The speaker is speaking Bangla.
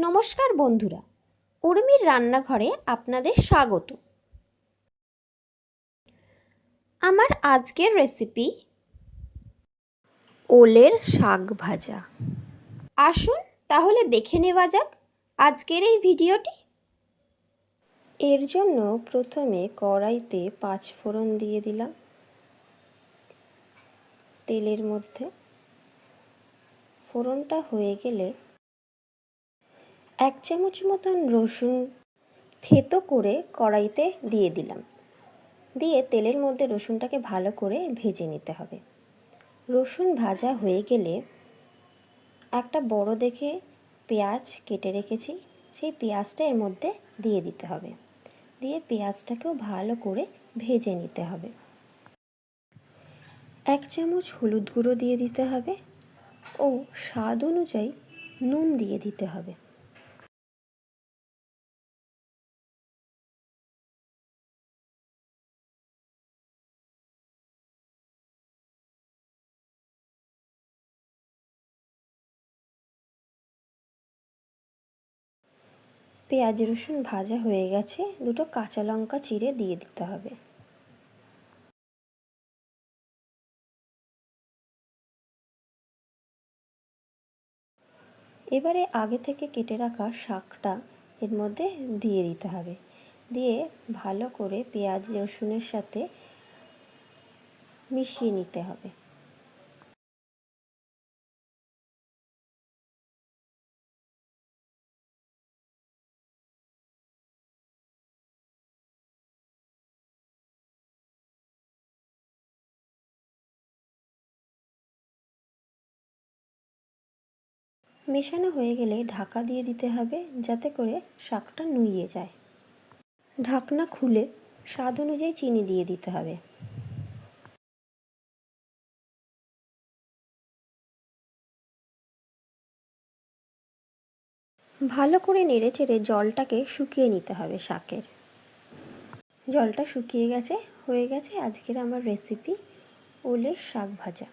নমস্কার বন্ধুরা, উর্মির রান্নাঘরে আপনাদের স্বাগত। আমার আজকের রেসিপি ওলের শাক ভাজা। আসুন তাহলে দেখে নেওয়া যাক আজকের এই ভিডিওটি। এর জন্য প্রথমে কড়াইতে 5 ফোড়ন দিয়ে দিলাম তেলের মধ্যে। ফোড়নটা হয়ে গেলে 1 চামচ মতন রসুন থেতো করে কড়াইতে দিয়ে দিলাম। দিয়ে তেলের মধ্যে রসুনটাকে ভালো করে ভেজে নিতে হবে। রসুন ভাজা হয়ে গেলে একটা বড় দেখে পেঁয়াজ কেটে রেখেছি, সেই পেঁয়াজটা এর মধ্যে দিয়ে দিতে হবে। দিয়ে পেঁয়াজটাকেও ভালো করে ভেজে নিতে হবে। 1 চামচ হলুদ গুঁড়ো দিয়ে দিতে হবে ও স্বাদ অনুযায়ী নুন দিয়ে দিতে হবে। পেঁয়াজ রসুন ভাজা হয়ে গেছে, দুটো কাঁচা লঙ্কা চিড়ে দিয়ে দিতে হবে। এবারে আগে থেকে কেটে রাখা শাকটা এর মধ্যে দিয়ে দিতে হবে। দিয়ে ভালো করে পেঁয়াজ রসুনের সাথে মিশিয়ে নিতে হবে। মেশানো হয়ে গেলে ঢাকা দিয়ে দিতে হবে যাতে করে শাকটা নুইয়ে যায়। ঢাকনা খুলে স্বাদ অনুযায়ী চিনি দিয়ে দিতে হবে। ভালো করে নেড়েচেড়ে জলটাকে শুকিয়ে নিতে হবে শাকের। জলটা শুকিয়ে গেছে, হয়ে গেছে আজকের আমার রেসিপি ওলের শাক ভাজা।